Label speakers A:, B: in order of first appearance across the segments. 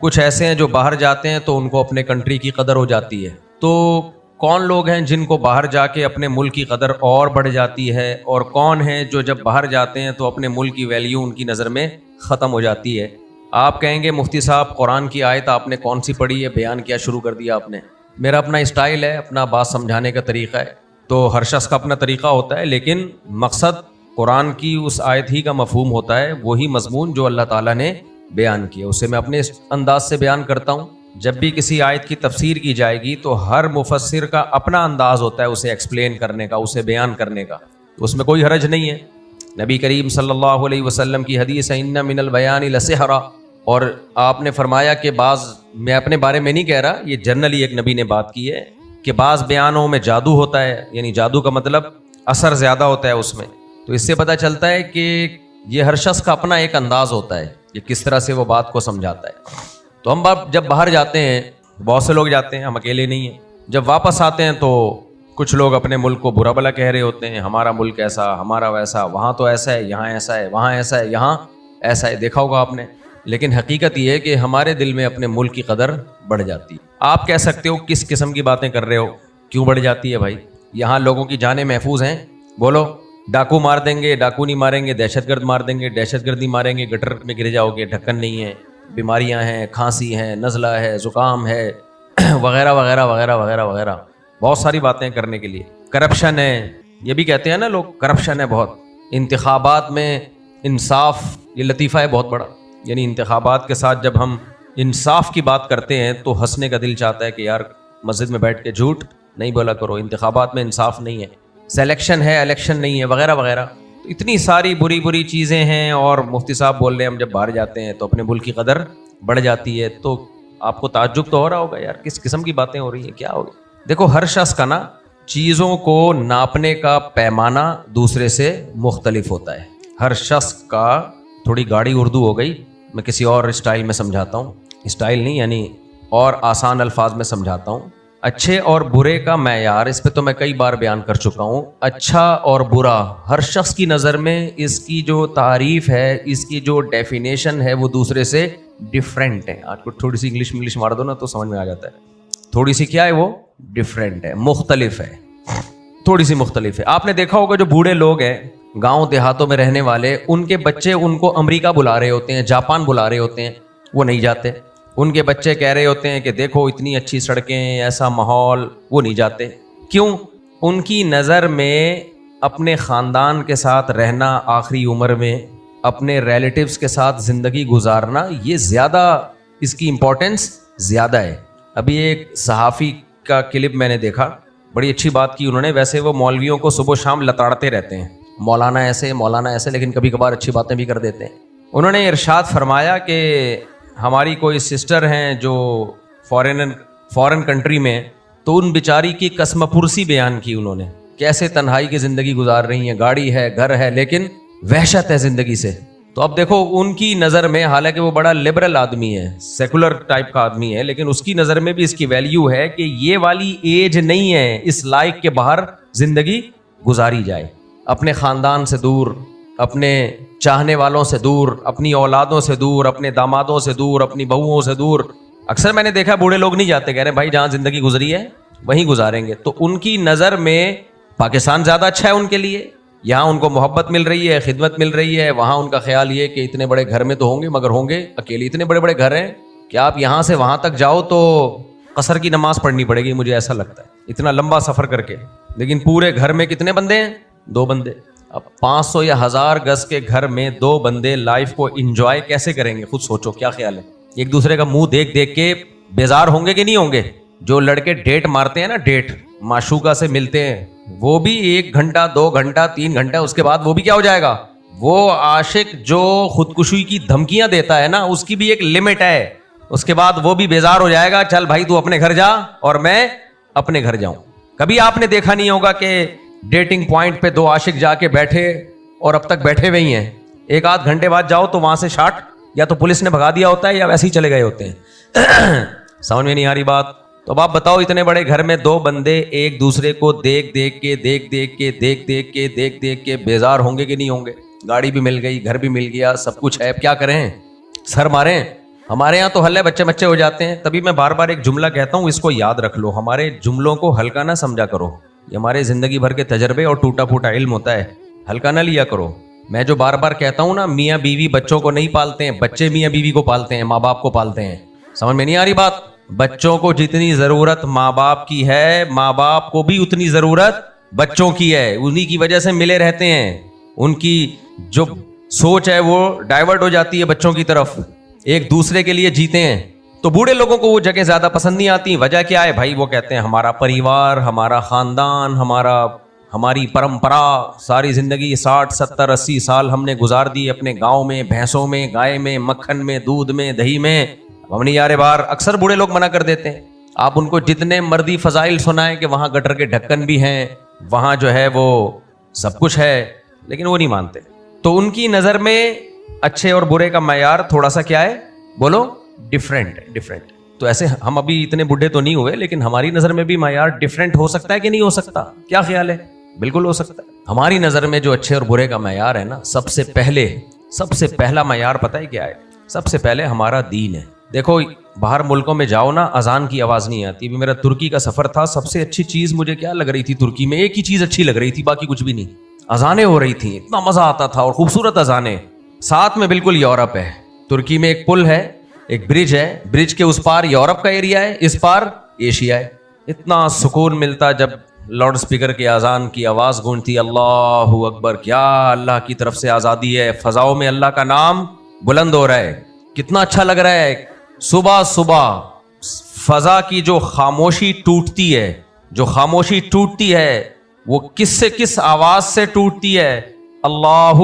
A: کچھ ایسے ہیں جو باہر جاتے ہیں تو ان کو اپنے کنٹری کی قدر ہو جاتی ہے. تو کون لوگ ہیں جن کو باہر جا کے اپنے ملک کی قدر اور بڑھ جاتی ہے, اور کون ہیں جو جب باہر جاتے ہیں تو اپنے ملک کی ویلیو ان کی نظر میں ختم ہو جاتی ہے؟ آپ کہیں گے مفتی صاحب قرآن کی آیت آپ نے کون سی پڑھی ہے, بیان کیا شروع کر دیا آپ نے. میرا اپنا اسٹائل ہے, اپنا بات سمجھانے کا طریقہ ہے, تو ہر شخص کا اپنا طریقہ ہوتا ہے, لیکن مقصد قرآن کی اس آیت ہی کا مفہوم ہوتا ہے, وہی مضمون جو اللہ تعالیٰ نے بیان کیا اسے میں اپنے انداز سے بیان کرتا ہوں. جب بھی کسی آیت کی تفسیر کی جائے گی تو ہر مفسر کا اپنا انداز ہوتا ہے اسے ایکسپلین کرنے کا, اسے بیان کرنے کا, اس میں کوئی حرج نہیں ہے. نبی کریم صلی اللہ علیہ وسلم کی حدیث ہے ان من البیان لسحرا, اور آپ نے فرمایا کہ بعض, میں اپنے بارے میں نہیں کہہ رہا, یہ جنرلی ایک نبی نے بات کی ہے کہ بعض بیانوں میں جادو ہوتا ہے, یعنی جادو کا مطلب اثر زیادہ ہوتا ہے اس میں. تو اس سے پتہ چلتا ہے کہ یہ ہر شخص کا اپنا ایک انداز ہوتا ہے کہ کس طرح سے وہ بات کو سمجھاتا ہے. تو ہم جب باہر جاتے ہیں, بہت سے لوگ جاتے ہیں, ہم اکیلے نہیں ہیں, جب واپس آتے ہیں تو کچھ لوگ اپنے ملک کو برا بھلا کہہ رہے ہوتے ہیں, ہمارا ملک ایسا, ہمارا ویسا, وہاں تو ایسا ہے, یہاں ایسا ہے, وہاں ایسا ہے, یہاں ایسا ہے. دیکھا ہوگا آپ نے, لیکن حقیقت یہ ہے کہ ہمارے دل میں اپنے ملک کی قدر بڑھ جاتی ہے. آپ کہہ سکتے ہو کس قسم کی باتیں کر رہے ہو, کیوں بڑھ جاتی ہے بھائی؟ یہاں لوگوں کی جانیں محفوظ ہیں, بولو. ڈاکو مار دیں گے, ڈاکو نہیں ماریں گے, دہشت گرد مار دیں گے, دہشت گردی ماریں گے, گٹر میں گر جاؤ گے, ڈھکن نہیں ہے, بیماریاں ہیں, کھانسی ہے, نزلہ ہے, زکام ہے, وغیرہ وغیرہ وغیرہ وغیرہ وغیرہ, بہت ساری باتیں کرنے کے لیے. کرپشن ہے, یہ بھی کہتے ہیں نا لوگ, کرپشن ہے بہت. انتخابات میں انصاف, یہ لطیفہ ہے بہت بڑا, یعنی انتخابات کے ساتھ جب ہم انصاف کی بات کرتے ہیں تو ہنسنے کا دل چاہتا ہے کہ یار مسجد میں بیٹھ کے جھوٹ نہیں بولا کرو, انتخابات میں انصاف نہیں ہے, سلیکشن ہے الیکشن نہیں ہے, وغیرہ وغیرہ. اتنی ساری بری بری چیزیں ہیں, اور مفتی صاحب بول رہے ہیں ہم جب باہر جاتے ہیں تو اپنے ملک کی قدر بڑھ جاتی ہے. تو آپ کو تعجب تو ہو رہا ہوگا, یار کس قسم کی باتیں ہو رہی ہیں, کیا ہوگی؟ دیکھو ہر شخص کا نا چیزوں کو ناپنے کا پیمانہ دوسرے سے مختلف ہوتا ہے. ہر شخص کا, تھوڑی گاڑی اردو ہو گئی, میں کسی اور اسٹائل میں سمجھاتا ہوں, اسٹائل نہیں یعنی اور آسان الفاظ میں سمجھاتا ہوں. اچھے اور برے کا معیار, اس پہ تو میں کئی بار بیان کر چکا ہوں. اچھا اور برا ہر شخص کی نظر میں اس کی جو تعریف ہے, اس کی جو ڈیفینیشن ہے وہ دوسرے سے ڈفرینٹ ہے. آپ کو تھوڑی سی انگلش مار دو نا تو سمجھ میں آ جاتا ہے. تھوڑی سی کیا ہے وہ, ڈفرینٹ ہے, مختلف ہے, تھوڑی سی مختلف ہے. آپ نے دیکھا ہوگا جو بوڑھے لوگ ہیں گاؤں دیہاتوں میں رہنے والے, ان کے بچے ان کو امریکہ بلا رہے ہوتے ہیں, جاپان بلا رہے ہوتے ہیں, وہ نہیں جاتے. ان کے بچے کہہ رہے ہوتے ہیں کہ دیکھو اتنی اچھی سڑکیں, ایسا ماحول, وہ نہیں جاتے. کیوں؟ ان کی نظر میں اپنے خاندان کے ساتھ رہنا آخری عمر میں, اپنے ریلیٹیوز کے ساتھ زندگی گزارنا, یہ زیادہ, اس کی امپورٹنس زیادہ ہے. ابھی ایک صحافی کا کلپ میں نے دیکھا, بڑی اچھی بات کی انہوں نے. ویسے وہ مولویوں کو صبح و شام لتاڑتے رہتے ہیں, مولانا ایسے مولانا ایسے, لیکن کبھی کبھار اچھی باتیں بھی کر دیتے ہیں. انہوں نے ارشاد فرمایا کہ ہماری کوئی سسٹر ہیں جو فورن کنٹری میں, تو ان بیچاری کی قسم پرسی بیان کی انہوں نے, کیسے تنہائی کی زندگی گزار رہی ہیں, گاڑی ہے, گھر ہے, لیکن وحشت ہے زندگی سے. تو اب دیکھو ان کی نظر میں, حالانکہ وہ بڑا لبرل آدمی ہے, سیکولر ٹائپ کا آدمی ہے, لیکن اس کی نظر میں بھی اس کی ویلیو ہے کہ یہ والی ایج نہیں ہے اس لائق کے باہر زندگی گزاری جائے. اپنے خاندان سے دور, اپنے چاہنے والوں سے دور, اپنی اولادوں سے دور, اپنے دامادوں سے دور, اپنی بہوؤں سے دور. اکثر میں نے دیکھا بوڑھے لوگ نہیں جاتے, کہہ رہے ہیں بھائی جہاں زندگی گزری ہے وہیں گزاریں گے. تو ان کی نظر میں پاکستان زیادہ اچھا ہے ان کے لیے, یہاں ان کو محبت مل رہی ہے, خدمت مل رہی ہے. وہاں ان کا خیال یہ کہ اتنے بڑے گھر میں تو ہوں گے, مگر ہوں گے اکیلے. اتنے بڑے بڑے گھر ہیں کہ آپ یہاں سے وہاں تک جاؤ تو قصر کی نماز پڑھنی پڑے گی, مجھے ایسا لگتا ہے, اتنا لمبا سفر کر کے. لیکن پورے گھر میں کتنے بندے ہیں؟ 2 بندے. اب 500 یا 1000 گز کے گھر میں 2 بندے لائف کو انجوائے کیسے کریں گے؟ خود سوچو, کیا خیال ہے؟ ایک دوسرے کا منہ دیکھ دیکھ کے بیزار ہوں گے کہ نہیں ہوں گے؟ جو لڑکے ڈیٹ مارتے ہیں نا, ڈیٹ معشوقہ سے ملتے ہیں, وہ بھی 1 گھنٹہ 2 گھنٹہ 3 گھنٹہ, اس کے بعد وہ بھی کیا ہو جائے گا؟ وہ عاشق جو خودکشی کی دھمکیاں دیتا ہے نا, اس کی بھی ایک لمٹ ہے. اس کے بعد وہ بھی بیزار ہو جائے گا, چل بھائی تو اپنے گھر جا اور میں اپنے گھر جاؤں. کبھی آپ نے دیکھا نہیں ہوگا کہ ڈیٹنگ پوائنٹ پہ 2 عاشق جا کے بیٹھے اور اب تک بیٹھے ہوئے ہی ہیں, 1 آدھ گھنٹے بعد جاؤ تو وہاں سے شاٹ, یا تو پولیس نے بھگا دیا ہوتا ہے یا ویسے ہی چلے گئے ہوتے ہیں. سمجھ میں نہیں آ رہی بات؟ تو اب آپ بتاؤ, اتنے بڑے گھر میں 2 بندے ایک دوسرے کو دیکھ دیکھ کے بیزار ہوں گے کہ نہیں ہوں گے؟ گاڑی بھی مل گئی, گھر بھی مل گیا, سب کچھ ہے, کیا کریں؟ سر ماریں؟ ہمارے یہاں تو حل ہے، بچے بچے ہو جاتے ہیں. تبھی میں بار بار ایک جملہ کہتا ہوں، اس کو یاد رکھ لو. ہمارے جملوں کو ہلکا نہ سمجھا کرو. یہ ہمارے زندگی بھر کے تجربے اور ٹوٹا پھوٹا علم ہوتا ہے، ہلکا نہ لیا کرو. میں جو بار بار کہتا ہوں نا، میاں بیوی بچوں کو نہیں پالتے ہیں، بچے میاں بیوی کو پالتے ہیں، ماں باپ کو پالتے ہیں. سمجھ میں نہیں آ رہی بات؟ بچوں کو جتنی ضرورت ماں باپ کی ہے، ماں باپ کو بھی اتنی ضرورت بچوں کی ہے. انہی کی وجہ سے ملے رہتے ہیں. ان کی جو سوچ ہے وہ ڈائیورٹ ہو جاتی ہے بچوں کی طرف، ایک دوسرے کے لیے جیتے ہیں. تو بوڑھے لوگوں کو وہ جگہ زیادہ پسند نہیں آتی. وجہ کیا ہے بھائی؟ وہ کہتے ہیں ہمارا پریوار، ہمارا خاندان، ہماری پرمپرا، ساری زندگی 60 70 80 سال ہم نے گزار دی اپنے گاؤں میں، بھینسوں میں، گائے میں، مکھن میں، دودھ میں، دہی میں. ہم نہیں یار بار. اکثر بوڑھے لوگ منع کر دیتے ہیں. آپ ان کو جتنے مرضی فضائل سنائیں کہ وہاں گٹر کے ڈھکن بھی ہیں، وہاں جو ہے وہ سب کچھ ہے، لیکن وہ نہیں مانتے. تو ان کی نظر میں اچھے اور برے کا معیار تھوڑا سا کیا ہے؟ بولو، ڈفرینٹ. تو ایسے ہم ابھی اتنے بڈھے تو نہیں ہوئے، لیکن ہماری نظر میں بھی معیار ڈفرینٹ ہو سکتا ہے کہ نہیں ہو سکتا؟ کیا خیال ہے؟ بالکل ہو سکتا ہے. ہماری نظر میں جو اچھے اور برے کا معیار ہے نا، سب سے پہلا معیار پتہ ہے کیا ہے؟ سب سے پہلے ہمارا دین ہے. دیکھو باہر ملکوں میں جاؤ نا، اذان کی آواز نہیں آتی. میرا ترکی کا سفر تھا، سب سے اچھی چیز مجھے کیا لگ رہی تھی ترکی میں؟ ایک ہی چیز اچھی لگ رہی تھی، باقی کچھ بھی نہیں. اذانیں ہو رہی تھیں، اتنا مزہ آتا تھا، اور خوبصورت اذانیں. ساتھ میں بالکل یورپ ہے. ترکی میں ایک پل ہے، ایک برج ہے، برج کے اس پار یورپ کا ایریا ہے، اس پار ایشیا ہے. اتنا سکون ملتا جب لاؤڈ سپیکر کی اذان کی آواز گونجتی، اللہ اکبر، کیا اللہ کی طرف سے آزادی ہے، فضاؤں میں اللہ کا نام بلند ہو رہا ہے. کتنا اچھا لگ رہا ہے. صبح صبح فضا کی جو خاموشی ٹوٹتی ہے وہ کس سے کس آواز سے ٹوٹتی ہے؟ اللہ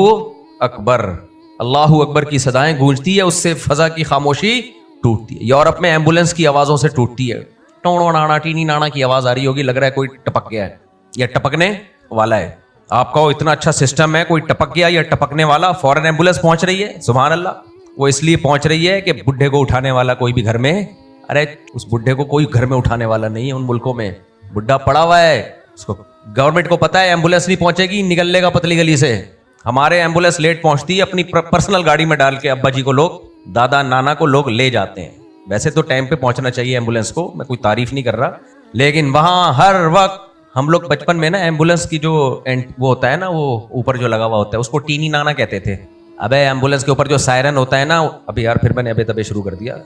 A: اکبر. اللہ اکبر کی صدائیں گونجتی ہے، اس سے فضا کی خاموشی ٹوٹتی ہے. یورپ میں ایمبولنس کی آوازوں سے ٹوٹتی ہے. ٹوڑو نانا ٹینی نانا کی آواز آ رہی ہوگی، لگ رہا ہے کوئی ٹپک گیا ہے یا ٹپکنے والا ہے. آپ کا اتنا اچھا سسٹم ہے، کوئی ٹپک گیا یا ٹپکنے والا، فوراً ایمبولنس پہنچ رہی ہے. سبحان اللہ. وہ اس لیے پہنچ رہی ہے کہ بڈھے کو اٹھانے والا کوئی بھی گھر میں، ارے اس بڈھے کو کوئی گھر میں اٹھانے والا نہیں ہے. ان ملکوں میں بڈھا پڑا ہوا ہے، اس کو گورنمنٹ کو پتا ہے ایمبولنس نہیں پہنچے گی، نکل لے گا پتلی گلی سے. ہمارے ایمبولنس لیٹ پہنچتی ہے، اپنی پرسنل گاڑی میں ڈال کے ابا جی کو لوگ، دادا نانا کو لوگ لے جاتے ہیں. ویسے تو ٹائم پہ پہنچنا چاہیے ایمبولنس کو، میں کوئی تعریف نہیں کر رہا، لیکن وہاں ہر وقت ہم لوگ بچپن میں نا ایمبولنس کی جو وہ ہوتا ہے نا، وہ اوپر جو لگا ہوا ہوتا ہے، اس کو ٹینی نانا کہتے تھے. ابے ایمبولنس کے اوپر جو سائرن ہوتا ہے نا، ابھی یار پھر میں نے ابے تبے شروع کر دیا.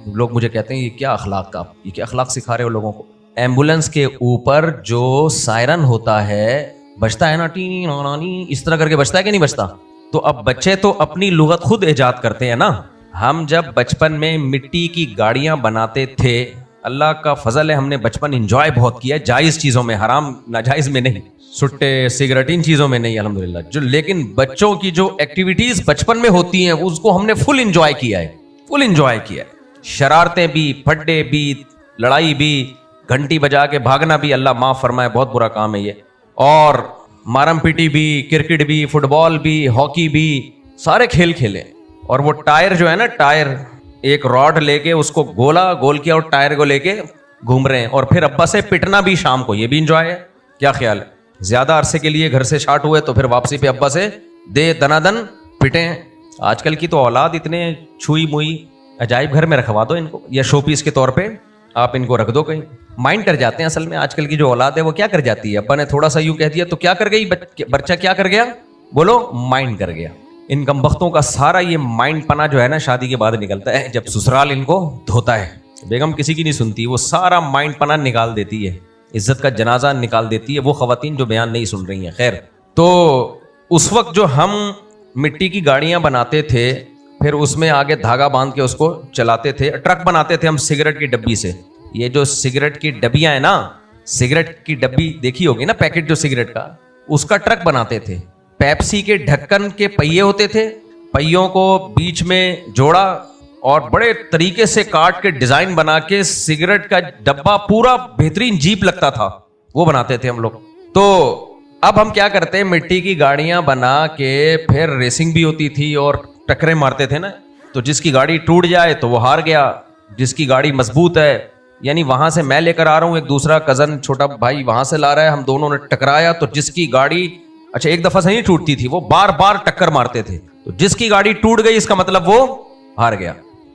A: لوگ مجھے کہتے ہیں یہ کیا اخلاق سکھا رہے ہو لوگوں کو. ایمبولنس کے اوپر جو سائرن ہوتا ہے بجتا ہے نا، ٹینی نانی، اس طرح کر کے بجتا ہے کہ نہیں بجتا؟ تو اب بچے تو اپنی لغت خود ایجاد کرتے ہیں نا. ہم جب بچپن میں مٹی کی گاڑیاں بناتے تھے، اللہ کا فضل ہے ہم نے بچپن انجوائے بہت کیا ہے، جائز چیزوں میں، حرام ناجائز میں نہیں، سٹے سگریٹ ان چیزوں میں نہیں الحمدللہ. لیکن بچوں کی جو ایکٹیویٹیز بچپن میں ہوتی ہیں اس کو ہم نے فل انجوائے کیا ہے. شرارتیں بھی، پھڈے بھی، لڑائی بھی، گھنٹی بجا کے بھاگنا بھی، اللہ معاف فرمائے بہت برا کام ہے یہ. اور مارم پیٹی بھی، کرکٹ بھی، فٹ بال بھی، ہاکی بھی، سارے کھیل کھیلے. اور وہ ٹائر جو ہے نا، ٹائر ایک راڈ لے کے اس کو گول کیا اور ٹائر کو لے کے گھوم رہے ہیں، اور پھر ابا سے پٹنا بھی شام کو، یہ بھی انجوائے ہے. کیا خیال ہے؟ زیادہ عرصے کے لیے گھر سے شارٹ ہوئے تو پھر واپسی پہ ابا سے دے دنادن پٹیں. آج کل کی تو اولاد اتنے چھوئی موئی، عجائب گھر میں رکھوا دو ان کو، یا شو پیس کے طور پہ آپ ان کو رکھ دو کہیں. مائنڈ کر جاتے ہیں اصل میں آج کل کی جو اولاد ہے وہ کیا کر جاتی ہے، ابا نے تھوڑا سا یوں کہہ دیا تو کیا کر گئی بچہ، کیا کر گیا؟ بولو، مائنڈ کر گیا. ان کمبختوں کا سارا یہ مائنڈ پنا جو ہے نا شادی کے بعد نکلتا ہے، جب سسرال ان کو دھوتا ہے. بیگم کسی کی نہیں سنتی، وہ سارا مائنڈ پنا نکال دیتی ہے، عزت کا جنازہ نکال دیتی ہے. وہ خواتین جو بیان نہیں سن رہی ہیں، خیر. تو اس وقت جو ہم مٹی کی گاڑیاں بناتے تھے، پھر اس میں آگے دھاگا باندھ کے اس کو چلاتے تھے. ٹرک بناتے تھے ہم سگریٹ کی ڈبی سے. یہ جو سگریٹ کی ڈبیاں ہیں نا، سگریٹ کی ڈبی دیکھی ہوگی نا، پیکٹ جو سگریٹ کا، اس کا ٹرک بناتے تھے. پیپسی کے ڈھکن کے پہیے ہوتے تھے، پہیوں کو بیچ میں جوڑا اور بڑے طریقے سے کاٹ کے ڈیزائن بنا کے سگریٹ کا ڈبہ پورا بہترین جیپ لگتا تھا، وہ بناتے تھے ہم لوگ. تو اب ہم کیا کرتے ہیں، مٹی کی گاڑیاں بنا کے پھر ریسنگ بھی ہوتی تھی اور ٹکریں مارتے تھے نا. تو جس کی گاڑی ٹوٹ جائے تو وہ ہار گیا، جس کی گاڑی مضبوط ہے، یعنی وہاں سے میں لے کر آ رہا ہوں، ایک دوسرا کزن چھوٹا بھائی وہاں سے لا رہا ہے، ہم دونوں نے ٹکرایا تو جس کی گاڑی، اچھا ایک دفعہ سے نہیں ٹوٹتی تھی، وہ بار بار ٹکر مارتے تھے. تو جس کی گاڑی ٹوٹ گئی اس کا مطلب وہ ہار گیا.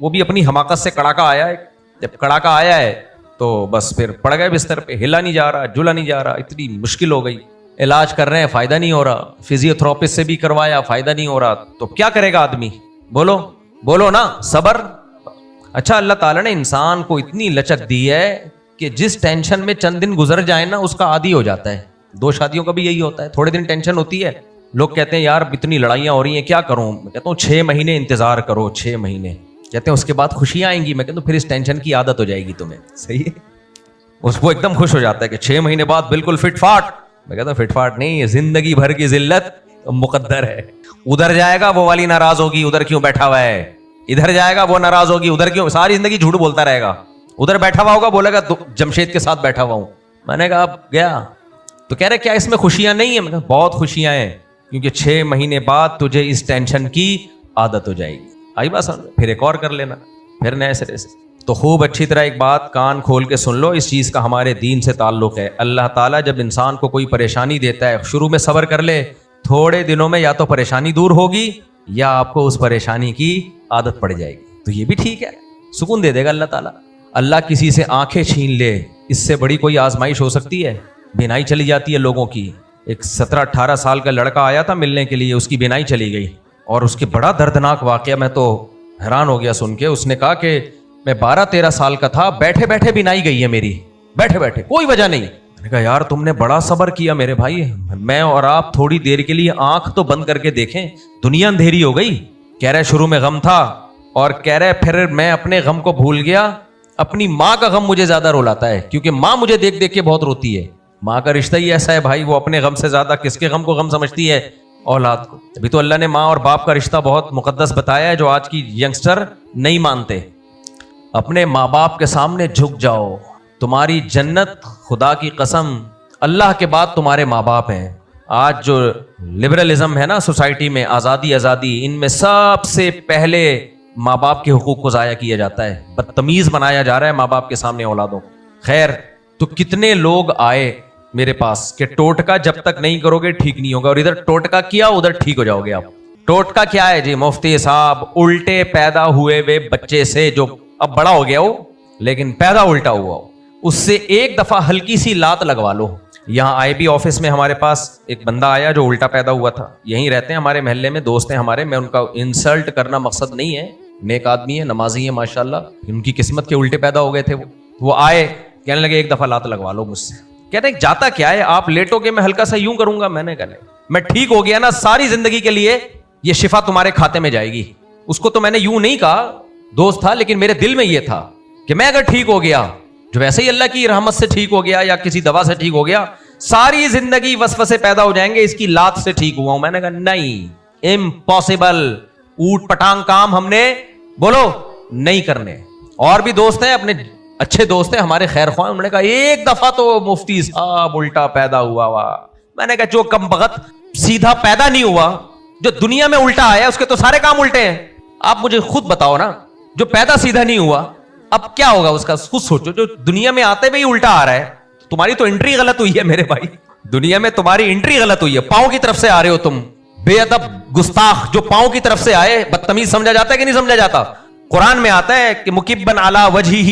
A: وہ بھی اپنی حماقت سے کڑاکا آیا ہے. جب کڑاکا آیا ہے تو بس پھر پڑ گئے بستر پہ, ہلا نہیں جا رہا, جلا نہیں جا رہا, اتنی مشکل ہو گئی. علاج کر رہے ہیں, فائدہ نہیں ہو رہا, فزیو تھراپسٹ سے بھی کروایا, فائدہ نہیں ہو رہا. تو کیا کرے گا آدمی؟ بولو نا, صبر. اچھا, اللہ تعالیٰ نے انسان کو اتنی لچک دی ہے کہ جس ٹینشن میں چند دن گزر جائیں نا اس کا عادی ہو جاتا ہے. 2 شادیوں کا بھی یہی ہوتا ہے, تھوڑے دن ٹینشن ہوتی ہے, لوگ کہتے ہیں یار اتنی لڑائیاں ہو رہی ہیں کیا کروں. میں کہتا ہوں 6 مہینے انتظار کرو, 6 مہینے. کہتے ہیں اس کے بعد خوشیاں آئیں گی. میں کہتا ہوں پھر اس ٹینشن کی عادت ہو جائے گی تمہیں. صحیح ہے, اس کو ایک دم خوش ہو جاتا ہے کہ 6 مہینے بعد بالکل فٹ فاٹ. میں کہتا ہوں فٹ فاٹ نہیں, زندگی بھر کی ذلت مقدر ہے. ادھر جائے گا وہ والی ناراض ہوگی, ادھر کیوں بیٹھا ہوا ہے. ادھر جائے گا وہ ناراض ہوگی, ادھر کیوں. ساری زندگی جھوٹ بولتا رہے گا. ادھر بیٹھا ہوا ہوگا, بولے گا جمشید کے ساتھ بیٹھا ہوا ہوں. میں نے کہا اب گیا. تو کہہ رہے کیا اس میں خوشیاں نہیں ہیں؟ میں کہا بہت خوشیاں ہیں, کیونکہ 6 مہینے بعد تجھے اس ٹینشن کی عادت ہو جائے گی. آئی بات سمجھ؟ پھر ایک اور کر لینا, پھر نئے سرے سے. تو خوب اچھی طرح ایک بات کان کھول کے سن لو, اس چیز کا ہمارے دین سے تعلق ہے. اللہ تعالیٰ جب انسان کو کوئی پریشانی دیتا ہے, شروع میں صبر کر لے, تھوڑے دنوں میں یا تو پریشانی دور ہوگی یا آپ کو اس پریشانی کی عادت پڑ جائے گی. تو یہ بھی ٹھیک ہے, سکون دے دے گا اللہ تعالیٰ. اللہ کسی سے آنکھیں چھین لے, اس سے بڑی کوئی آزمائش ہو سکتی ہے؟ بینائی چلی جاتی ہے لوگوں کی. ایک 17-18 سال کا لڑکا آیا تھا ملنے کے لیے, اس کی بینائی چلی گئی, اور اس کے بڑا دردناک واقعہ, میں تو حیران ہو گیا سن کے. اس نے کہا کہ میں 12-13 سال کا تھا, بیٹھے بیٹھے بینائی گئی ہے میری, بیٹھے بیٹھے, کوئی وجہ نہیں. میں نے کہا یار تم نے بڑا صبر کیا میرے بھائی. میں اور آپ تھوڑی دیر کے لیے آنکھ تو بند کر کے دیکھیں, دنیا اندھیری ہو گئی. کہہ رہے شروع میں غم تھا, اور کہہ رہے پھر میں اپنے غم کو بھول گیا. اپنی ماں کا غم مجھے زیادہ رلاتا ہے, کیونکہ ماں مجھے دیکھ دیکھ کے بہت روتی ہے. ماں کا رشتہ ہی ایسا ہے بھائی, وہ اپنے غم سے زیادہ کس کے غم کو غم سمجھتی ہے؟ اولاد کو. ابھی تو اللہ نے ماں اور باپ کا رشتہ بہت مقدس بتایا ہے, جو آج کی ینگسٹر نہیں مانتے. اپنے ماں باپ کے سامنے جھک جاؤ, تمہاری جنت خدا کی قسم اللہ کے بعد تمہارے ماں باپ ہیں. آج جو لبرلزم ہے نا سوسائٹی میں, آزادی, ان میں سب سے پہلے ماں باپ کے حقوق کو ضائع کیا جاتا ہے. بدتمیز بنایا جا رہا ہے ماں باپ کے سامنے اولادوں. خیر, تو کتنے لوگ آئے میرے پاس کہ ٹوٹکا جب تک نہیں کرو گے ٹھیک نہیں ہوگا, اور ادھر ٹوٹکا کیا ادھر ٹھیک ہو جاؤ گے آپ. ٹوٹکا کیا ہے جی مفتی صاحب؟ الٹے پیدا ہوئے ہوئے بچے سے, جو اب بڑا ہو گیا ہو لیکن پیدا الٹا ہوا ہو, اس سے ایک دفعہ ہلکی سی لات لگوا لو. یہاں آئی بی آفس میں ہمارے پاس ایک بندہ آیا جو الٹا پیدا ہوا تھا, یہیں رہتے ہیں ہمارے محلے میں, دوست ہیں ہمارے. میں ان کا انسلٹ کرنا مقصد نہیں ہے, نیک آدمی ہے, نمازی ہے ماشاءاللہ, ان کی قسمت کے الٹے پیدا ہو گئے تھے. وہ آئے, کہنے لگے ایک دفعہ لات لگوا لو مجھ سے. کہتے ہیں جاتا کیا ہے, آپ لیٹو گے میں ہلکا سا یوں کروں گا. میں نے کہا میں ٹھیک ہو گیا نا, ساری زندگی کے لیے یہ شفا تمہارے کھاتے میں جائے گی. اس کو تو میں نے یوں نہیں کہا, دوست تھا, لیکن میرے دل میں یہ تھا کہ میں اگر ٹھیک ہو گیا, جو ویسے ہی اللہ کی رحمت سے ٹھیک ہو گیا یا کسی دوا سے ٹھیک ہو گیا, ساری زندگی وسوسے پیدا ہو جائیں گے اس کی لات سے ٹھیک ہوا ہوں. میں نے کہا نہیں, امپاسبل, اوٹ پٹانگ کام ہم نے بولو نہیں کرنے. اور بھی دوست ہیں, اپنے اچھے دوست ہیں ہمارے خیر خواہ, انہوں نے کہا ایک دفعہ تو مفتی صاحب الٹا پیدا ہوا ہوا. میں نے کہا جو کم بخت سیدھا پیدا نہیں ہوا, جو دنیا میں الٹا آیا اس کے تو سارے کام الٹے ہیں. آپ مجھے خود بتاؤ نا, جو پیدا سیدھا نہیں ہوا اب کیا ہوگا اس کا, خود سوچو. جو دنیا میں آتے ہوئے الٹا آ رہا ہے, تمہاری تو انٹری غلط ہوئی ہے میرے بھائی, دنیا میں تمہاری انٹری غلط ہوئی ہے. پاؤں کی طرف سے آ رہے ہو تم, بے ادب گستاخ. جو پاؤں کی طرف سے آئے بدتمیز سمجھا جاتا ہے کہ نہیں سمجھا جاتا؟ قرآن میں آتا ہے کہ مکبن علی وجہہ,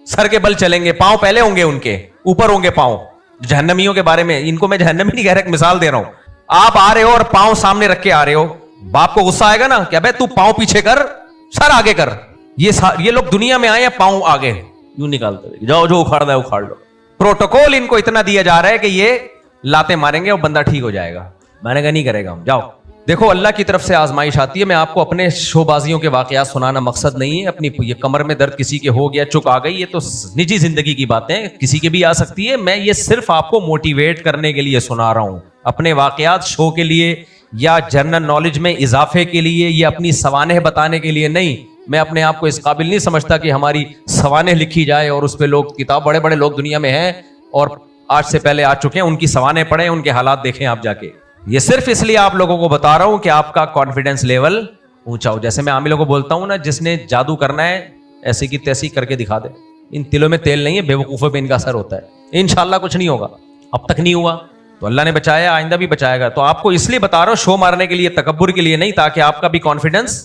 A: سر کے بل چلیں گے, پاؤں پہلے ہوں گے ان کے, اوپر ہوں گے پاؤں. جہنمیوں کے بارے میں, ان کو میں جہنمی نہیں کہہ رہا, ایک مثال دے رہا ہوں. آپ آ رہے ہو اور پاؤں سامنے رکھ کے آ رہے ہو, باپ کو غصہ آئے گا نا کہ ابے تو پاؤں پیچھے کر, سر آگے کر. یہ لوگ دنیا میں آئے ہیں پاؤں آگے یوں نکالتے, جاؤ جو اکھاڑنا ہے اکھاڑ لو. پروٹوکول ان کو اتنا دیا جا رہا ہے کہ یہ لاتیں ماریں گے اور بندہ ٹھیک ہو جائے گا. میں نے کہا نہیں کرے گا ہم. جاؤ دیکھو, اللہ کی طرف سے آزمائش آتی ہے. میں آپ کو اپنے شو بازیوں کے واقعات سنانا مقصد نہیں ہے. اپنی یہ کمر میں درد کسی کے ہو گیا, چک آ گئی, یہ تو نجی زندگی کی باتیں, کسی کی بھی آ سکتی ہے. میں یہ صرف آپ کو موٹیویٹ کرنے کے لیے سنا رہا ہوں, اپنے واقعات شو کے لیے یا جنرل نالج میں اضافے کے لیے یا اپنی سوانح بتانے کے لیے نہیں. میں اپنے آپ کو اس قابل نہیں سمجھتا کہ ہماری سوانح لکھی جائے اور اس پہ لوگ کتاب, بڑے بڑے لوگ دنیا میں ہیں اور آج سے پہلے آ چکے ہیں, ان کی سوانح پڑھیں, ان کے حالات دیکھیں آپ جا کے. یہ صرف اس لیے آپ لوگوں کو بتا رہا ہوں کہ آپ کا کانفیڈنس لیول اونچا ہو. جیسے میں عاملوں کو بولتا ہوں نا, جس نے جادو کرنا ہے ایسی کی تیسی کر کے دکھا دے. ان تلوں میں تیل نہیں ہے, بے وقوفوں پہ ان کا اثر ہوتا ہے. انشاءاللہ کچھ نہیں ہوگا, اب تک نہیں ہوا تو اللہ نے بچایا, آئندہ بھی بچائے گا. تو آپ کو اس لیے بتا رہا ہوں, شو مارنے کے لیے, تکبر کے لیے نہیں, تاکہ آپ کا بھی کانفیڈنس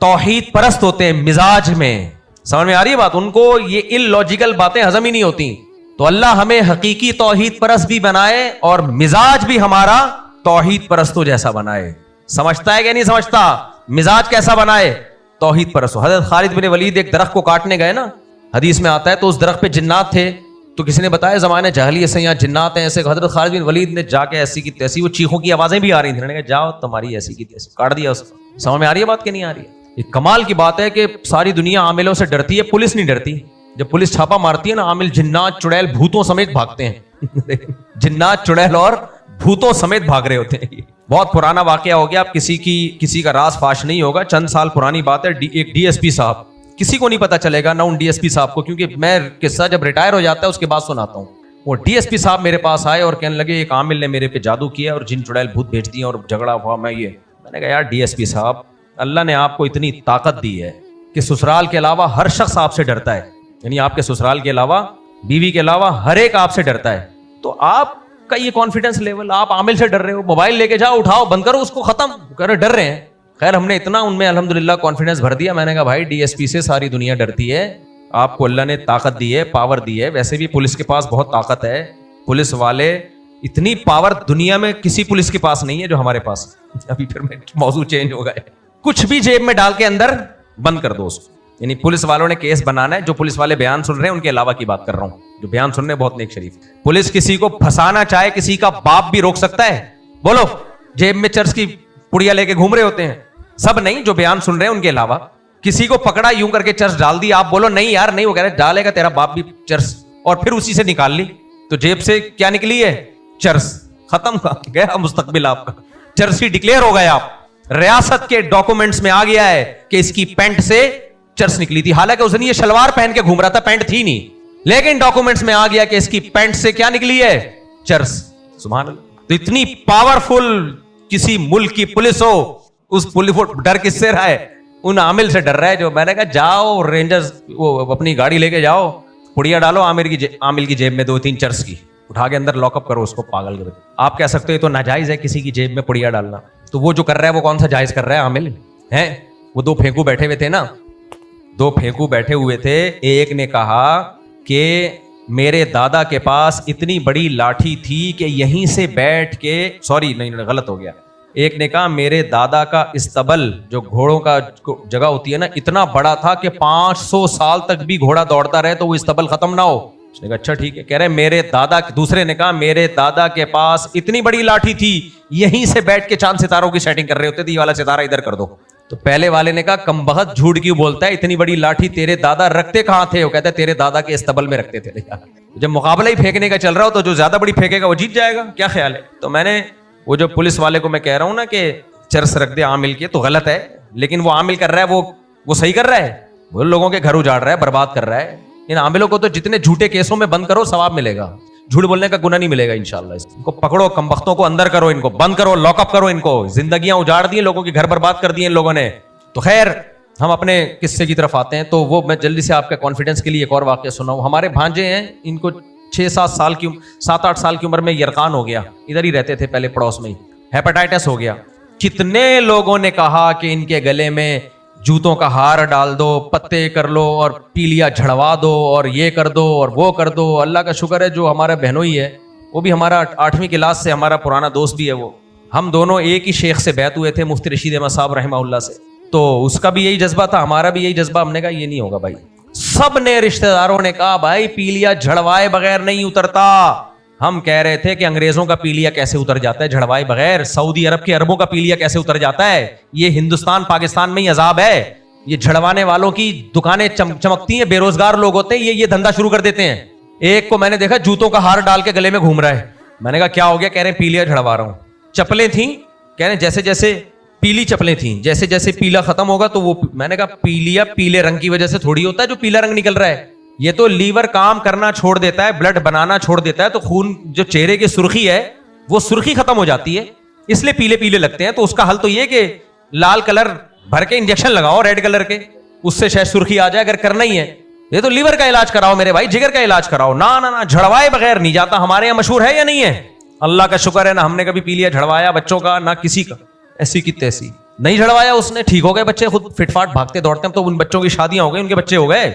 A: توحید پرست ہوتے ہیں مزاج میں. سمجھ میں آ رہی ہے بات؟ ان کو یہ اللاجیکل باتیں ہضم ہی نہیں ہوتی. تو اللہ ہمیں حقیقی توحید پرست بھی بنائے اور مزاج بھی ہمارا توحید پرستوں جیسا بنائے. سمجھتا ہے کہ نہیں سمجھتا؟ مزاج کیسا بنائے؟ توحید پرست. حضرت خالد بن ولید ایک درخت کو کاٹنے گئے نا, حدیث میں آتا ہے, تو اس درخت پہ جنات تھے. تو کسی نے بتایا زمانے جاہلیت سے یہاں جنات ہیں ایسے. حضرت خالد بن ولید نے جا کے ایسی کی تیسی, وہ چیخوں کی آوازیں بھی آ رہی تھیں, انہوں نے کہا جاؤ تمہاری ایسی کی تیسی, کاٹ دیا اس کو. سمجھ میں آ رہی ہے بات کہ نہیں آ رہی ہے؟ یہ کمال کی بات ہے کہ ساری دنیا عاملوں سے ڈرتی ہے, پولیس نہیں ڈرتی. جب پولیس چھاپا مارتی ہے نا, عامل جنات چڑیل بھوتوں سمیت بھاگتے ہیں. جنات چڑیل اور بھوتوں سمیت بھاگ رہے ہوتے ہیں. بہت پرانا واقعہ ہو گیا, اب کسی کا راز فاش نہیں ہوگا, چند سال پرانی بات ہے. ایک ڈی ایس پی صاحب, کسی کو نہیں پتا چلے گا نہ ان ڈی ایس پی صاحب کو, کیونکہ میں قصہ جب ریٹائر ہو جاتا ہے اس کے بعد سناتا ہوں. وہ ڈی ایس پی صاحب میرے پاس آئے اور کہنے لگے ایک عامل نے میرے پہ جادو کیا اور جن چڑیل بھوت بھیج دیے اور جھگڑا ہوا. میں نے کہا یار ڈی ایس پی صاحب, اللہ نے آپ کو اتنی طاقت دی ہے کہ سسرال کے علاوہ ہر شخص آپ سے ڈرتا ہے. یعنی آپ کے سسرال کے علاوہ, بیوی کے علاوہ ہر ایک آپ سے ڈرتا ہے. تو آپ کا یہ کانفیڈنس لیول, آپ عامل سے ڈر رہے ہو, موبائل لے کے جاؤ, اٹھاؤ, بند کرو اس کو, ختم کرو, ڈر رہے ہیں. خیر ہم نے اتنا ان میں الحمدللہ کانفیڈنس بھر دیا. میں نے کہا بھائی ڈی ایس پی سے ساری دنیا ڈرتی ہے, آپ کو اللہ نے طاقت دی ہے, پاور دی ہے. ویسے بھی پولیس کے پاس بہت طاقت ہے. پولیس والے اتنی پاور دنیا میں کسی پولیس کے پاس نہیں ہے جو ہمارے پاس. ابھی پھر موضوع چینج ہو گئے. کچھ بھی جیب میں ڈال کے اندر بند کر دو اس کو. یعنی پولیس والوں نے کیس بنانا ہے. جو پولیس والے بیان سن رہے ہیں ان کے علاوہ کی بات کر رہا ہوں, جو بیان سن رہے ہیں بہت نیک شریف. پولیس کسی کو پھنسانا چاہے, کسی کا باپ بھی روک سکتا ہے. بولو, جیب میں چرس کی پڑیا لے کے گھوم رہے ہوتے ہیں سب, نہیں, جو بیان سن رہے ہیں ان کے علاوہ. کسی کو پکڑا یوں کر کے چرس ڈال دی, آپ بولو نہیں یار نہیں, وہ کہہ رہے ڈالے گا تیرا باپ بھی چرس, اور پھر اسی سے نکال لی. تو جیب سے کیا نکلی ہے؟ چرس. ختم گیا مستقبل آپ کا, چرس ہی ڈکلیئر ہو گیا. آپ ریاست کے ڈاکومنٹس میں آ گیا ہے کہ اس کی پینٹ سے چرس نکلی تھی. حالانکہ اس نے یہ شلوار پہن کے گھوم رہا تھا, پینٹ تھی نہیں, لیکن ڈاکومنٹس میں آ گیا کہ اس کی پینٹ سے کیا نکلی ہے؟ چرس. سبحان اللہ. تو اتنی پاورفل کسی ملک کی پولیس ہو, اس پولیس کو ڈر کس سے رہا ہے؟ ان عامل سے ڈر رہا ہے. جو میں نے کہا جاؤ رینجرز, وہ اپنی گاڑی لے کے جاؤ, پڑیا ڈالو عامل کی جیب میں 2-3 چرس کی, اٹھا کے اندر لاک اپ کرو اس کو, پاگل کر. آپ کہہ سکتے ہو تو ناجائز ہے کسی کی جیب میں پڑیا ڈالنا. تو وہ جو کر رہا ہے وہ کون سا جائز کر رہا ہے؟ عامل ہے. وہ 2 پھینکو بیٹھے ہوئے تھے نا, 2 پھینکو بیٹھے ہوئے تھے. ایک نے کہا کہ میرے دادا کے پاس اتنی بڑی لاٹھی تھی کہ یہیں سے بیٹھ کے, سوری نہیں غلط ہو گیا. ایک نے کہا میرے دادا کا استبل جو گھوڑوں کا جگہ ہوتی ہے نا, اتنا بڑا تھا کہ 500 سال تک بھی گھوڑا دوڑتا رہے تو وہ استبل ختم نہ ہو. اس نے کہا اچھا ٹھیک ہے. کہہ رہے میرے دادا, دوسرے نے کہا میرے دادا کے پاس اتنی بڑی لاٹھی تھی یہیں سے بیٹھ کے چاند ستاروں کی سیٹنگ کر رہے ہوتے تھے, یہ والا ستارہ ادھر کر دو. تو پہلے والے نے کہا کم بخت جھوٹ کیوں بولتا ہے, اتنی بڑی لاٹھی تیرے دادا رکھتے کہاں تھے؟ وہ کہتا ہے تیرے دادا کے استبل میں رکھتے تھے. جب مقابلہ ہی پھینکنے کا چل رہا ہو تو جو زیادہ بڑی پھینکے گا وہ جیت جائے گا. کیا خیال ہے؟ تو میں نے وہ جو پولیس والے کو میں کہہ رہا ہوں نا کہ چرس رکھ دے عامل کے, تو غلط ہے, لیکن وہ عامل کر رہا ہے وہ صحیح کر رہا ہے. وہ لوگوں کے گھر اجاڑ رہا ہے, برباد کر رہا ہے. ان عاملوں کو تو جتنے جھوٹے کیسوں میں بند کرو ثواب ملے گا, جھوٹ بولنے کا گناہ نہیں ملے گا انشاءاللہ. ان کو پکڑو, کم بختوں کو اندر کرو, ان کو بند کرو, لاک اپ کرو, ان کو. زندگیاں اجاڑ دی, لوگوں کے گھر برباد کر دیے ان لوگوں نے. تو خیر ہم اپنے قصے کی طرف آتے ہیں. تو وہ میں جلدی سے آپ کے کانفیڈنس کے لیے ایک اور واقعہ سناؤں. ہمارے بھانجے ہیں, ان کو 6-7 سال کی 7-8 سال کی عمر میں یرقان ہو گیا. ادھر ہی رہتے تھے پہلے پڑوس میں ہی. ہیپاٹائٹس ہو گیا. کتنے لوگوں نے کہا کہ ان کے گلے میں جوتوں کا ہار ڈال دو, پتے کر لو اور پیلیا جھڑوا دو اور یہ کر دو اور وہ کر دو. اللہ کا شکر ہے جو ہمارا بہنوئی ہے, وہ بھی ہمارا 8ویں کلاس سے ہمارا پرانا دوست بھی ہے. وہ ہم دونوں ایک ہی شیخ سے بیعت ہوئے تھے, مفتی رشید احمد صاحب رحمہ اللہ سے. تو اس کا بھی یہی جذبہ تھا, ہمارا بھی یہی جذبہ. ہم نے کہا یہ نہیں ہوگا بھائی. سب نے رشتہ داروں نے کہا بھائی پیلیا جھڑوائے بغیر نہیں اترتا. ہم کہہ رہے تھے کہ انگریزوں کا پیلیا کیسے اتر جاتا ہے جھڑوائے بغیر, سعودی عرب کے عربوں کا پیلیا کیسے اتر جاتا ہے. یہ ہندوستان پاکستان میں ہی عذاب ہے. یہ جھڑوانے والوں کی دکانیں چمکتی ہیں, بے روزگار لوگ ہوتے ہیں, یہ دھندا شروع کر دیتے ہیں. ایک کو میں نے دیکھا جوتوں کا ہار ڈال کے گلے میں گھوم رہا ہے. میں نے کہا کیا ہو گیا؟ کہہ رہے ہیں پیلیا جھڑوا رہا ہوں. چپلیں تھیں, کہہ رہے ہیں جیسے جیسے پیلی چپلیں تھیں, جیسے جیسے پیلا ختم ہوگا تو وہ. میں نے کہا پیلیا پیلے رنگ کی وجہ سے تھوڑی ہوتا ہے جو پیلا رنگ نکل رہا ہے. یہ تو لیور کام کرنا چھوڑ دیتا ہے, بلڈ بنانا چھوڑ دیتا ہے, تو خون جو چہرے کی سرخی ہے وہ سرخی ختم ہو جاتی ہے, اس لیے پیلے پیلے لگتے ہیں. تو اس کا حل تو یہ کہ لال کلر بھر کے انجیکشن لگاؤ ریڈ کلر کے, اس سے شاید سرخی آ جائے. اگر کرنا ہی ہے یہ تو لیور کا علاج کراؤ میرے بھائی, جگر کا علاج کراؤ. نہ جھڑوائے بغیر نہیں جاتا. ہمارے یہاں مشہور ہے یا نہیں ہے؟ اللہ کا شکر ہے, نہ ہم نے کبھی پیلیا جھڑوایا بچوں کا, نہ کسی کا, ایسی کی تیسی. نہیں جھڑوایا اس نے, ٹھیک ہو گئے بچے, خود فٹ فاٹ بھاگتے دوڑتے ہیں, تو ان بچوں کی شادیاں ہو گئی, ان کے بچے ہو گئے.